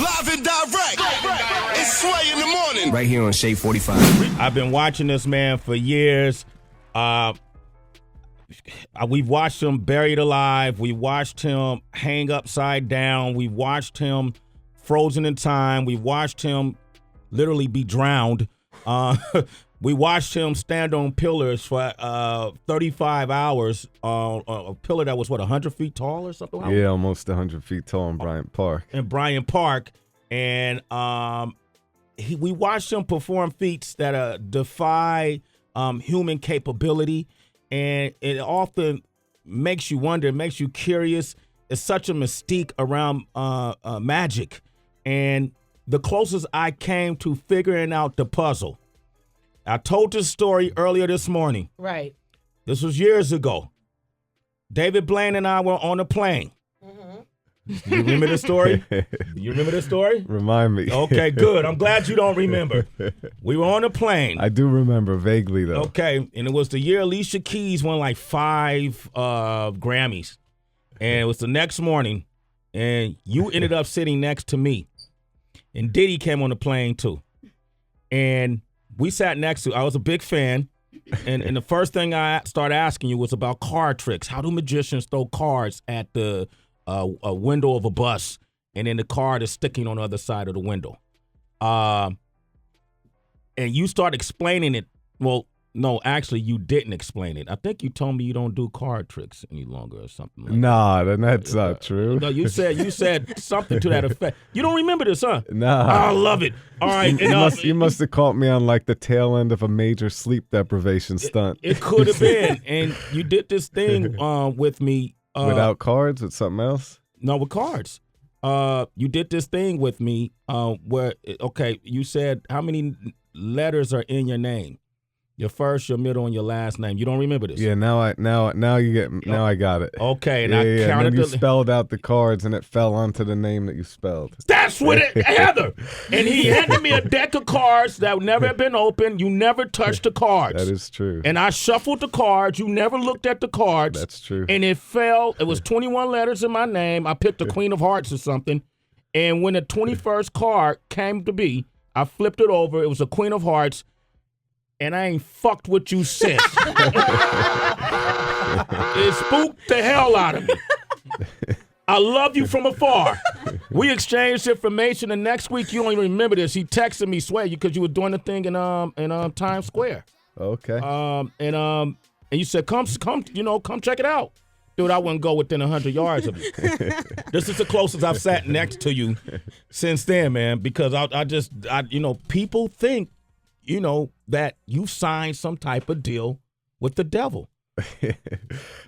Live and direct. It's Sway in the morning. Right here on Shade 45. I've been watching this man for years. We've watched him buried alive. We watched him hang upside down. We watched him frozen in time. We watched him literally be drowned. We watched him stand on pillars for 35 hours on a pillar that was, 100 feet tall or something? Yeah, almost 100 feet tall in Bryant Park. And we watched him perform feats that defy human capability, and it often makes you wonder, it makes you curious. It's such a mystique around magic, and the closest I came to figuring out the puzzle. I told this story earlier this morning. Right. This was years ago. David Blaine and I were on a plane. Mm-hmm. You remember this story? You remember this story? Remind me. Okay, good. I'm glad you don't remember. We were on a plane. I do remember vaguely, though. Okay, and it was the year Alicia Keys won like 5 Grammys. And it was the next morning, and you ended up sitting next to me. And Diddy came on the plane, too. And we sat next to, I was a big fan, and the first thing I started asking you was about card tricks. How do magicians throw cards at the a window of a bus, and then the card is sticking on the other side of the window? And you start explaining it. Well, no, actually, you didn't explain it. I think you told me you don't do card tricks any longer or something like that. Then that's not true. No, you said something to that effect. You don't remember this, huh? Nah. I love it. All right. You must have caught me on like the tail end of a major sleep deprivation stunt. It could have been. And you did this thing with me. Without cards? With something else? No, with cards. You did this thing with me where, okay, you said how many letters are in your name? Your first, your middle, and your last name. You don't remember this? Yeah, now I got it. Okay, and I counted. And then you spelled out the cards, and it fell onto the name that you spelled. That's what it, Heather. And he handed me a deck of cards that never had been opened. You never touched the cards. That is true. And I shuffled the cards. You never looked at the cards. That's true. And it fell. It was 21 letters in my name. I picked the Queen of Hearts or something. And when the 21st card came to be, I flipped it over. It was a Queen of Hearts. And I ain't fucked with you since. It spooked the hell out of me. I love you from afar. We exchanged information, and next week, you don't even remember this. He texted me, Sway, because you were doing the thing in Times Square. Okay. And you said, come check it out. Dude, I wouldn't go within 100 yards of you. This is the closest I've sat next to you since then, man, because I people think, that you signed some type of deal with the devil.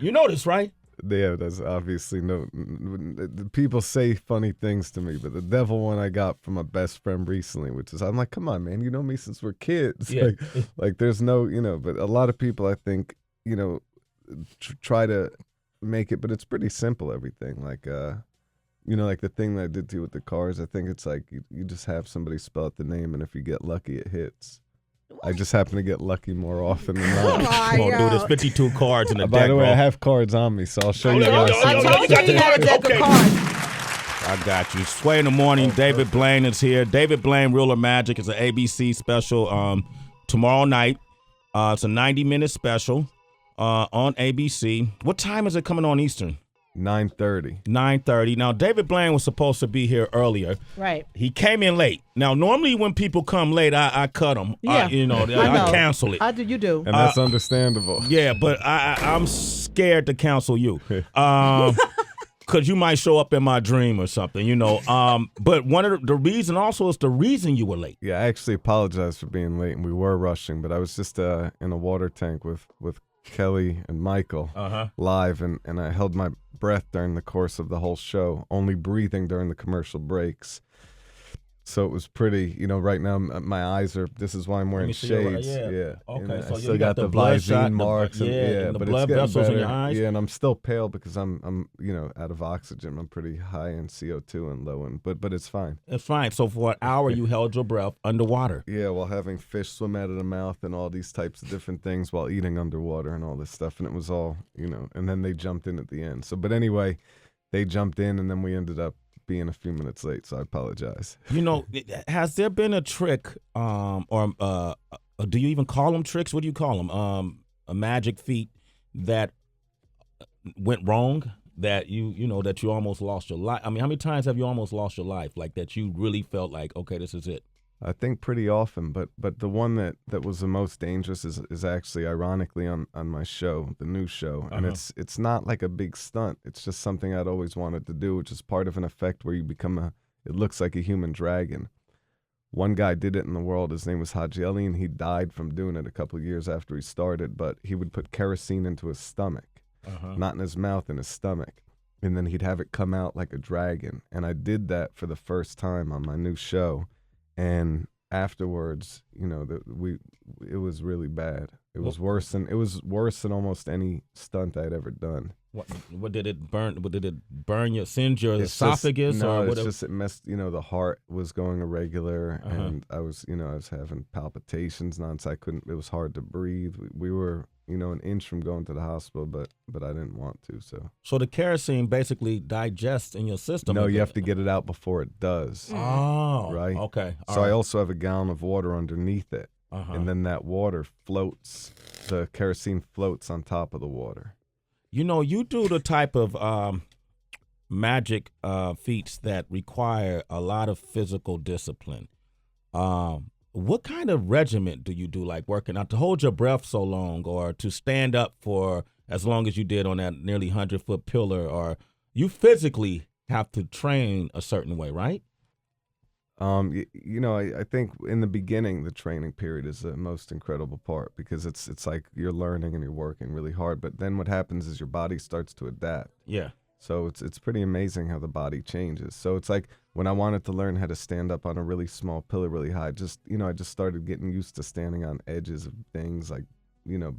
You know this, right? Yeah, that's obviously people say funny things to me, but the devil one I got from my best friend recently, which is, I'm like, come on, man, you know me since we're kids. Yeah. Like there's no, but a lot of people, I think, try to make it, but it's pretty simple, everything. Like, like the thing that I did to you with the cars, I think it's like you just have somebody spell out the name, and if you get lucky, it hits. I just happen to get lucky more often than not. Come on, dude, there's 52 cards in the deck, By the way, bro. I have cards on me, so I'll show you guys. I told you you had a deck of cards. I got you. Sway in the morning. David Blaine is here. David Blaine, Real or Magic, is an ABC special tomorrow night. It's a 90-minute special on ABC. What time is it coming on Eastern? 9:30. 9:30. Now, David Blaine was supposed to be here earlier. Right. He came in late. Now, normally when people come late, I cut them. Yeah. I cancel it. You do. And that's understandable. Yeah, but I'm scared to cancel you. Because you might show up in my dream or something, But one of the reason also is the reason you were late. Yeah, I actually apologize for being late, and we were rushing, but I was just in a water tank with Kelly and Michael live, and I held my breath during the course of the whole show, only breathing during the commercial breaks. So it was pretty, right now my eyes are, this is why I'm wearing shades. Yeah. Okay, so I still you got the Visine marks. And the but blood it's getting vessels better. in your eyes. Yeah, and I'm still pale because I'm out of oxygen. I'm pretty high in CO2 and low in, but it's fine. It's fine. So for an hour, you held your breath underwater. Yeah, while having fish swim out of the mouth and all these types of different things while eating underwater and all this stuff. And it was all, and then they jumped in at the end. So, but anyway, they jumped in, and then we ended up being a few minutes late, so I apologize. Has there been a trick, or do you even call them tricks? What do you call them? A magic feat that went wrong, that that you almost lost your life. I mean, how many times have you almost lost your life, like that you really felt like, okay, this is it? I think pretty often, but the one that was the most dangerous is actually ironically on my show, the new show, and it's not like a big stunt. It's just something I'd always wanted to do, which is part of an effect where you become it looks like a human dragon. One guy did it in the world. His name was Haji Ali, and he died from doing it a couple of years after he started. But he would put kerosene into his stomach, not in his mouth, in his stomach, and then he'd have it come out like a dragon. And I did that for the first time on my new show. And afterwards, it was really bad. It was worse than almost any stunt I'd ever done. What did it burn? What did it burn? Singe your esophagus? It messed. The heart was going irregular, and I was having palpitations. It was hard to breathe. We were, an inch from going to the hospital, but I didn't want to. So the kerosene basically digests in your system. No, you have to get it out before it does. Oh, right. Okay. I also have a gallon of water underneath it, and then that water floats. The kerosene floats on top of the water. You do the type of magic feats that require a lot of physical discipline. What kind of regiment do you do, like working out to hold your breath so long, or to stand up for as long as you did on that nearly 100-foot pillar? Or you physically have to train a certain way, right? I think in the beginning, the training period is the most incredible part, because it's like you're learning and you're working really hard. But then what happens is your body starts to adapt. Yeah. So it's pretty amazing how the body changes. So it's like when I wanted to learn how to stand up on a really small pillar really high, I just started getting used to standing on edges of things like,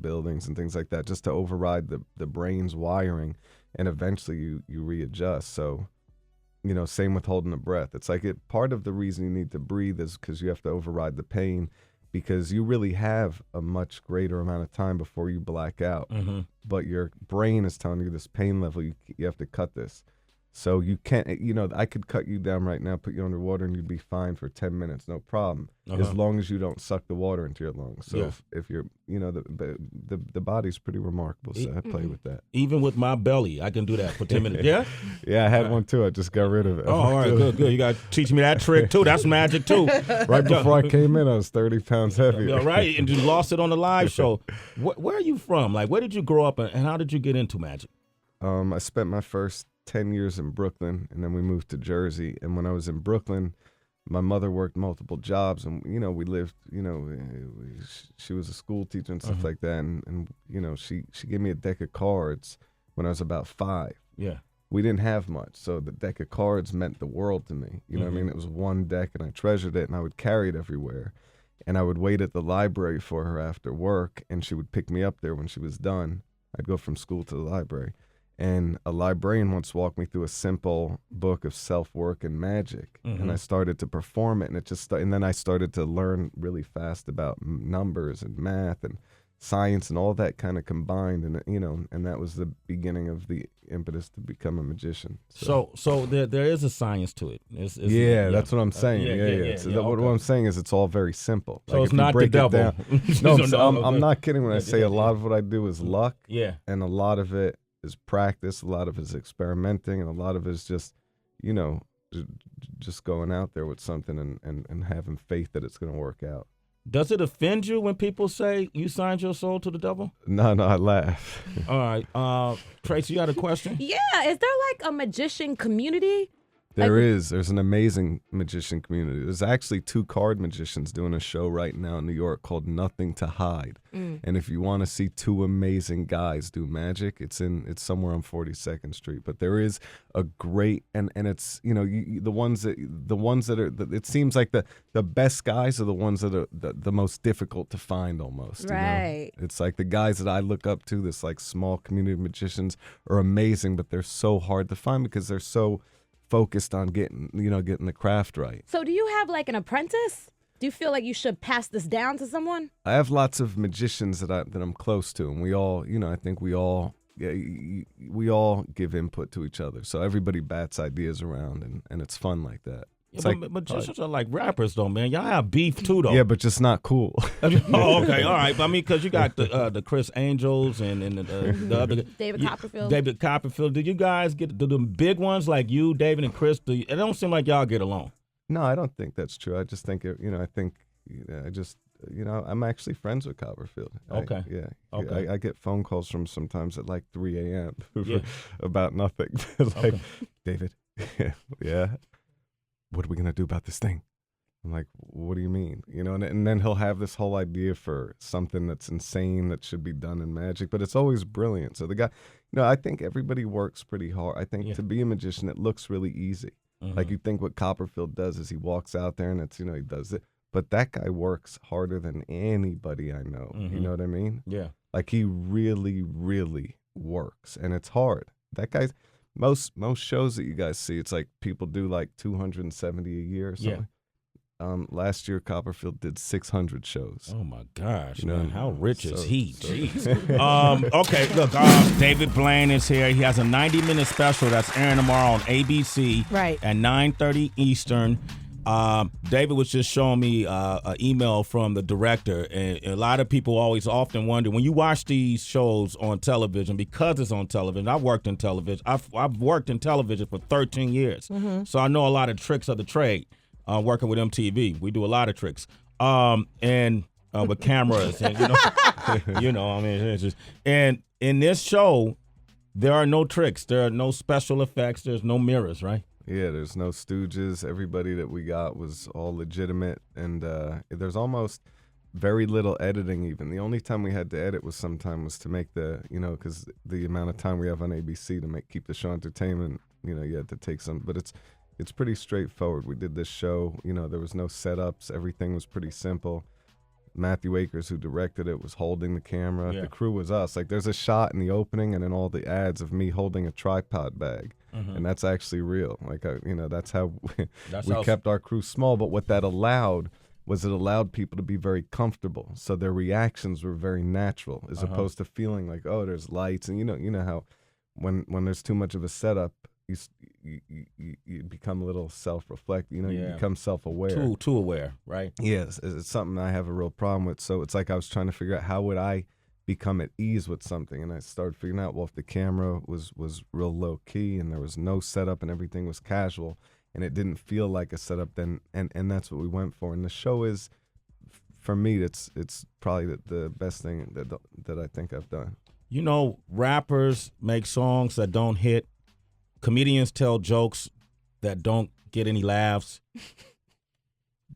buildings and things like that, just to override the brain's wiring, and eventually you readjust. So, same with holding the breath. It's like part of the reason you need to breathe is because you have to override the pain, because you really have a much greater amount of time before you black out. But your brain is telling you this pain level, you have to cut this. So you can't, I could cut you down right now, put you underwater, and you'd be fine for 10 minutes, no problem, as long as you don't suck the water into your lungs. So if you're, the body's pretty remarkable, so I play with that. Even with my belly, I can do that for 10 minutes. Yeah? Yeah, I had one too. I just got rid of it. Oh, all right, good. You got to teach me that trick too. That's magic too. Right before I came in, I was 30 pounds heavier. All right, and you lost it on the live show. Where are you from? Like, where did you grow up, and how did you get into magic? I spent my first 10 years in Brooklyn, and then we moved to Jersey. And when I was in Brooklyn, my mother worked multiple jobs, and we lived, she was a school teacher and stuff like that, and she gave me a deck of cards when I was about 5. Yeah. We didn't have much, so the deck of cards meant the world to me. You know what I mean? It was one deck, and I treasured it, and I would carry it everywhere. And I would wait at the library for her after work, and she would pick me up there when she was done. I'd go from school to the library. And a librarian once walked me through a simple book of self-work and magic, and I started to perform it, and and then I started to learn really fast about numbers and math and science and all that kind of combined, and and that was the beginning of the impetus to become a magician. So there is a science to it. That's what I'm saying. What I'm saying is it's all very simple. So like, it's not the devil. I'm not kidding when I say a lot of what I do is luck. Yeah, and a lot of it is practice, a lot of it is experimenting, and a lot of it is just, just going out there with something and having faith that it's going to work out. Does it offend you when people say you signed your soul to the devil? No, I laugh. All right. Tracy, you got a question? Yeah. Is there like a magician community? There's an amazing magician community. There's actually 2 card magicians doing a show right now in New York called Nothing to Hide. And if you want to see 2 amazing guys do magic, it's somewhere on 42nd Street. But there is a great and it's the ones that are it seems like the best guys are the ones that are the most difficult to find almost. Right. It's like the guys that I look up to, this like small community of magicians, are amazing, but they're so hard to find because they're so focused on getting the craft right. So do you have like an apprentice? Do you feel like you should pass this down to someone? I have lots of magicians that I'm close to, and we all, I think we all we all give input to each other. So everybody bats ideas around, and it's fun like that. Yeah, but just like rappers, though, man. Y'all have beef, too, though. Yeah, but just not cool. Oh, okay. All right. But I mean, because you got the Chris Angels and the other. David Copperfield. David Copperfield. Did you guys get the big ones like you, David, and Chris? It don't seem like y'all get along. No, I don't think that's true. I just think, I'm actually friends with Copperfield. Okay. Okay. I get phone calls from sometimes at like 3 a.m. about nothing. Like, David, yeah, what are we going to do about this thing? I'm like, what do you mean? And then he'll have this whole idea for something that's insane that should be done in magic, but it's always brilliant. So the guy, I think everybody works pretty hard. I think to be a magician, it looks really easy. Mm-hmm. Like you think what Copperfield does is he walks out there and it's, he does it. But that guy works harder than anybody I know. Mm-hmm. You know what I mean? Yeah. Like he really, really works. And it's hard. That guy's, most shows that you guys see, it's like people do like 270 a year or something. Yeah. Last year, Copperfield did 600 shows. Oh, my gosh, man. How rich is he? Jeez. Okay, look, David Blaine is here. He has a 90-minute special that's airing tomorrow on ABC at 9:30 Eastern. David was just showing me an email from the director, and a lot of people often wonder, when you watch these shows on television, because it's on television, I've worked in television. I've worked in television for 13 years, so I know a lot of tricks of the trade. Working with MTV, we do a lot of tricks, and with cameras, and I mean, it's just, and in this show, there are no tricks, there are no special effects, there's no mirrors, right? Yeah, there's no stooges. Everybody that we got was all legitimate, and there's almost very little editing even. The only time we had to edit was to make because the amount of time we have on ABC to keep the show entertainment, you had to take some, but it's pretty straightforward. We did this show, there was no setups. Everything was pretty simple. Matthew Akers, who directed it, was holding the camera. Yeah. The crew was us. Like, there's a shot in the opening and in all the ads of me holding a tripod bag. Mm-hmm. And that's actually real. Like, that's how we kept our crew small. But what that allowed was it allowed people to be very comfortable. So their reactions were very natural, as opposed to feeling like, oh, there's lights. And you know how when there's too much of a setup, you become a little self-reflect. You become self-aware. Too aware, right? Yes, it's something I have a real problem with. So it's like I was trying to figure out how would I become at ease with something, and I started figuring out, well, if the camera was real low key and there was no setup and everything was casual and it didn't feel like a setup, then and that's what we went for. And the show is, for me, it's probably the best thing that I think I've done. Rappers make songs that don't hit. Comedians tell jokes that don't get any laughs.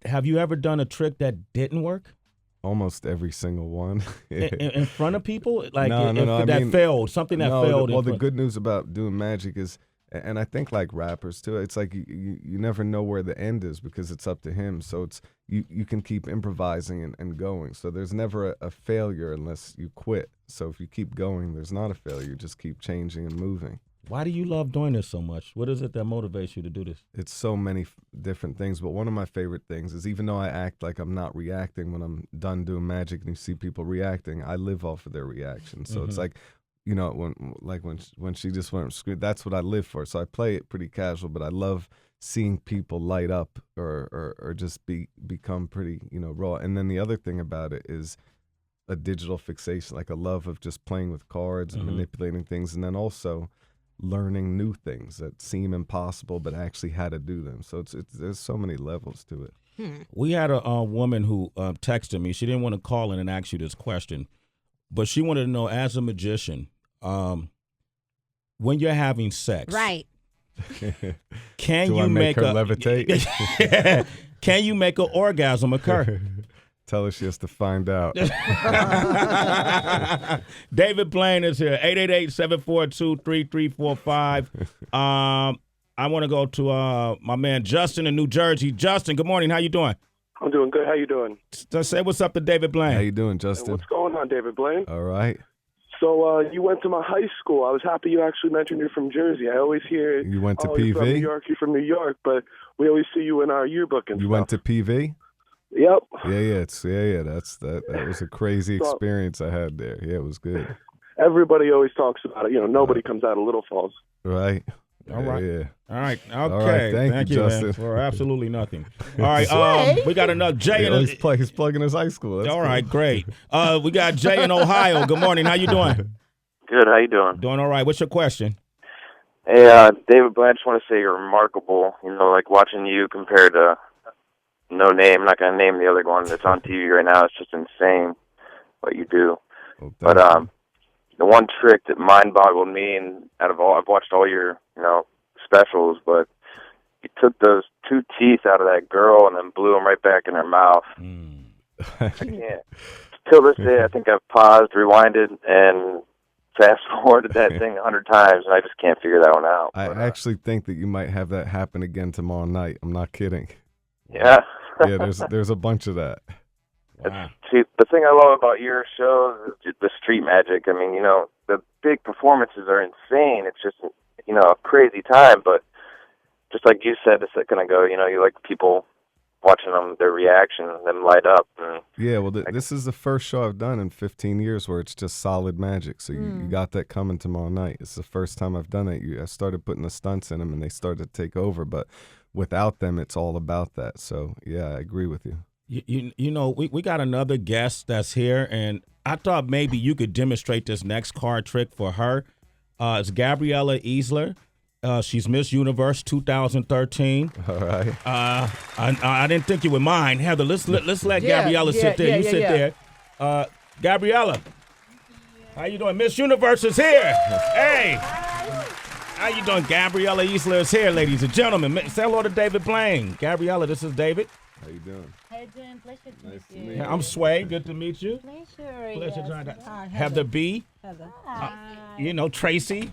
Have you ever done a trick that didn't work? Almost every single one. in front of people? Like, no. Failed, something that failed. Well, the good news about doing magic is, and I think like rappers too, it's like you never know where the end is because it's up to him. So it's you can keep improvising and going. So there's never a failure unless you quit. So if you keep going, there's not a failure. You just keep changing and moving. Why do you love doing this so much? What is it that motivates you to do this? It's so many different things, but one of my favorite things is, even though I act like I'm not reacting when I'm done doing magic and you see people reacting, I live off of their reactions. So it's like, when she just went scream, that's what I live for. So I play it pretty casual, but I love seeing people light up or just become pretty, raw. And then the other thing about it is a digital fixation, like a love of just playing with cards and manipulating things, and then also learning new things that seem impossible but actually how to do them. So it's there's so many levels to it. We had a woman who texted me. She didn't want to call in and ask you this question, but she wanted to know, as a magician, when you're having sex, right? Can Do you I make her a levitate? Can you make an orgasm occur? Tell her she has to find out. David Blaine is here. 888-742-3345. I want to go to my man Justin in New Jersey. Justin, good morning. How you doing? I'm doing good. How you doing? Just say what's up to David Blaine. How you doing, Justin? What's going on, David Blaine? All right. So you went to my high school. I was happy you actually mentioned you're from Jersey. I always hear you went to PV. You're from New York, but we always see you in our yearbook and stuff. You went to PV? Yep. Yeah. That was a crazy experience I had there. Yeah, it was good. everybody always talks about it. You know, nobody comes out of Little Falls. Right. All right. Yeah. All right. Okay. All right. Thank you, man, Justin. for absolutely nothing. All right. We got another Jay. He's plugging his high school. That's all cool. right. Great. We got Jay in Ohio. Good morning. How you doing? Good. How you doing? Doing all right. What's your question? Hey, David Blaine, I just want to say you're remarkable. You know, like watching you compared to No Name. I'm not going to name the other one that's on TV right now. It's just insane what you do. Well, but the one trick that mind-boggled me, and out of all, I've watched all your, specials, but you took those 2 teeth out of that girl and then blew them right back in her mouth. I can't. Till this day, I think I've paused, rewinded, and fast-forwarded that thing 100 times, and I just can't figure that one out. I actually think that you might have that happen again tomorrow night. I'm not kidding. Yeah. Yeah, there's a bunch of that. Wow. See, the thing I love about your show is the street magic. I mean, the big performances are insane. It's just, a crazy time. But just like you said a second ago, you like people watching them, their reaction, them light up. Yeah, well, this is the first show I've done in 15 years where it's just solid magic. So you got that coming tomorrow night. It's the first time I've done it. I started putting the stunts in them, and they started to take over. But without them, it's all about that. So, yeah, I agree with you. We got another guest that's here, and I thought maybe you could demonstrate this next card trick for her. It's Gabriella Easler. She's Miss Universe 2013. All right. I didn't think you would mind. Heather, let's let Gabriella sit there. Sit there. Gabriella, how you doing? Miss Universe is here. Hey. How you doing? Gabriella Easler is here, ladies and gentlemen. Say hello to David Blaine. Gabriella, this is David. How you doing? How you doing? Pleasure to Nice to meet meet you. you. I'm Sway. Good to meet you. Pleasure. Pleasure Yes. trying to Hi, Heather B. Hi. Tracy.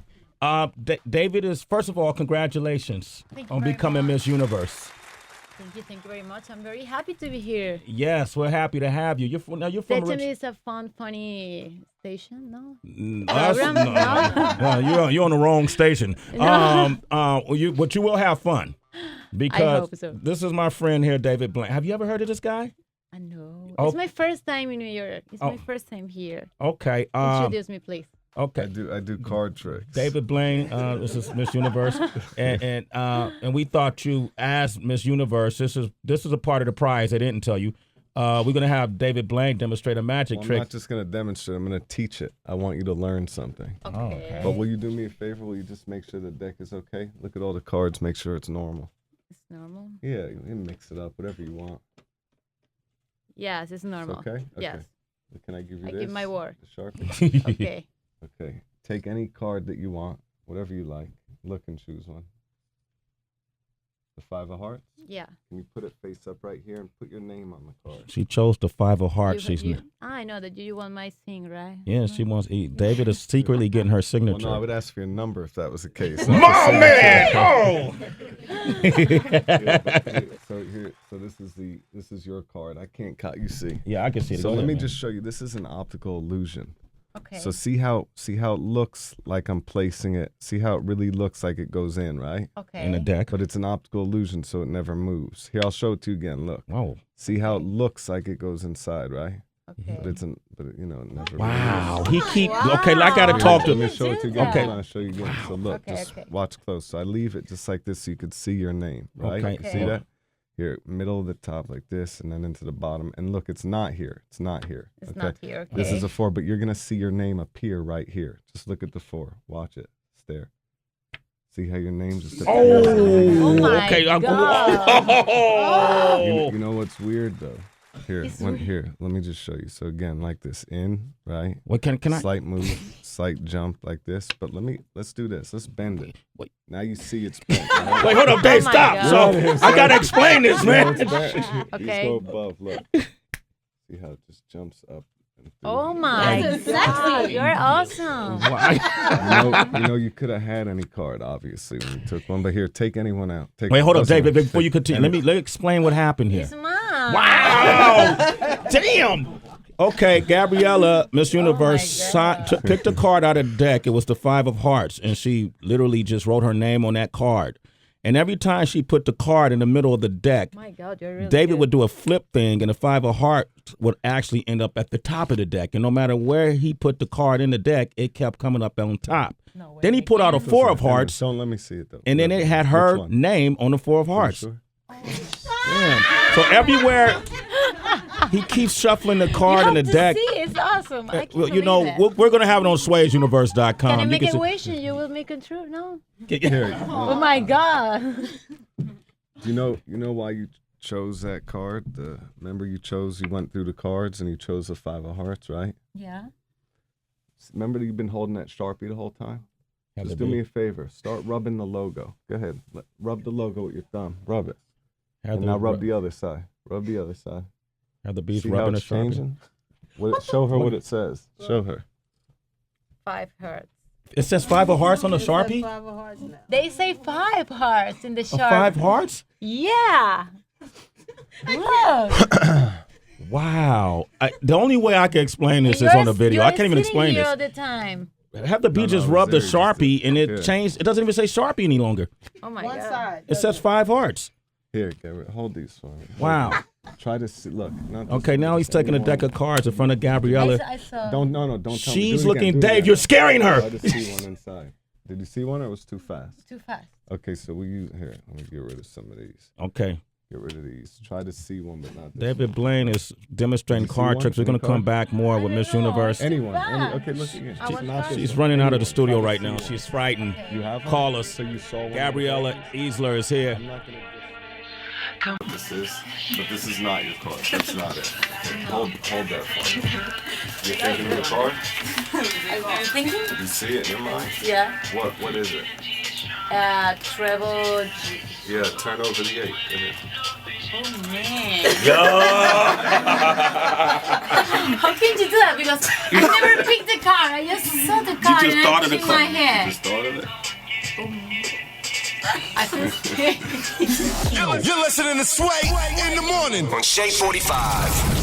David is, first of all, congratulations Thank you on very becoming much. Miss Universe. Thank you very much. I'm very happy to be here. Yes, we're happy to have you. You're from Station is a fun, funny station, no? Program? No, you're on the wrong station. No. But you will have fun because hope so. this is my friend here, David Blaine. Have you ever heard of this guy? I know. Oh. It's my first time in New York. It's my first time here. Okay. Introduce me, please. Okay. I do card tricks. David Blaine, this is Miss Universe, and we thought you as Miss Universe. This is a part of the prize I didn't tell you. We're gonna have David Blaine demonstrate a magic trick. I'm not just gonna demonstrate. I'm gonna teach it. I want you to learn something. Okay. But will you do me a favor? Will you just make sure the deck is okay? Look at all the cards. Make sure it's normal. It's normal? Yeah, you can mix it up, whatever you want. Yes, it's normal. It's okay? Yes. Can I give you I this? give my word. The Sharpie? Okay. Okay. Take any card that you want, whatever you like. Look and choose one. The 5 of Hearts? Yeah. Can you put it face up right here and put your name on the card? She chose the 5 of Hearts. I know that you want my thing, right? Yeah, she wants. David is secretly getting her signature. Well, no, I would ask for your number if that was the case. Mom, man! Oh! So this is your card. I can't cut. You see? Yeah, I can see it. So Go let ahead, me man. just show you. This is an optical illusion. Okay. So see how it looks like I'm placing it. See how it really looks like it goes in, right? Okay. in the deck. But it's an optical illusion, so it never moves. Here, I'll show it to you again. Look. Oh. See how it looks like it goes inside, right? Okay. But it never. Wow. moves. He keep. Okay, I gotta talk to. Let me show it to you again. Okay. I'm trying to show you again. So look, Okay, just okay. watch close. So I leave it just like this, so you could see your name, right? Okay. See that? Here, middle of the top like this, and then into the bottom. And look, it's not here. It's not here. It's not here. Okay. This is a 4, but you're gonna see your name appear right here. Just look at the 4. Watch it. Stare. See how your name just appears. Oh my Okay. God. You know what's weird though? Here, It's here. Let me just show you. So again, like this, in, right? What can I? Slight move, slight jump like this. But let's do this. Let's bend it. Wait. Now you see it's bent. Right? Wait, hold up, Dave. Oh my Stop. God. So I gotta explain this, No, man. it's bent. Okay. You just go above. Look. See how it just jumps up. And through. Oh my God. You're awesome. You could have had any card, obviously, when you took one. But here, take anyone out. Wait, hold up, David. Before you continue, let me explain what happened here. It's mine. Wow! Damn. Okay, Gabriella, Miss Universe, picked a card out of the deck. It was the 5 of Hearts, and she literally just wrote her name on that card. And every time she put the card in the middle of the deck, My God, you're really David good. would do a flip thing, and the 5 of hearts would actually end up at the top of the deck. And no matter where he put the card in the deck, it kept coming up on top. No way. Then he put out a 4 of hearts, Don't let me see it though. and then it had her Which one? name on the 4 of hearts. Sure? Damn. So everywhere he keeps shuffling the card in the deck. See, it's awesome. I can't Well, you believe know, it. we're going to have it on Sway'sUniverse.com. Can I make You a can wish and you will make it true? No. Here, Oh my God. you know why you chose that card? Remember you went through the cards and you chose the 5 of hearts, right? Yeah. Remember that you've been holding that Sharpie the whole time? Just do me a favor. Start rubbing the logo. Go ahead. Rub the logo with your thumb. Rub it. And now rub the other side. Rub the other side. Have the beast See how rubbing it's a Sharpie. changing? Show her what it says. Show her. 5 hearts. It says 5 of hearts on the Sharpie? They say 5 hearts in the A sharp. 5 hearts? Yeah. Look. Wow. The only way I can explain this is on the video. I can't even explain here this. all the time. Have the beast just rub the Sharpie and it changed. It doesn't even say Sharpie any longer. Oh my God. It says 5 hearts. Here, Garrett, hold these for me. Wow. Try to see. Look. Okay, now he's taking a deck of cards in front of Gabriella. I saw. Don't tell me. She's Do it looking, again, do it Dave, again. you're scaring her. Try to see one inside. Did you see one or it was too fast? Too fast. Okay, so here, let me get rid of some of these. Okay. Get rid of these. Try to see one, but not this David one. Blaine is demonstrating Did you see card one? tricks. We're going to Any come card? back more with Miss Universe. Anyone. fast. Okay, look again. I want cards. She's running out of the studio right now. She's frightened. You have one? Call us. So you saw one? Gabriella Easler is here. I'm not gonna this is not your card. That's not it. Okay, hold that for me. You're thinking of the card? I'm thinking? You see it in your mind? Yeah. What is it? Treble. Yeah, turn over the 8. Go ahead. Oh man. How can you do that? Because I never picked the card. I just saw the card just and thought it's of the in my card. head. Just thought of it. I feel You're listening to Sway in the morning On Shea 45.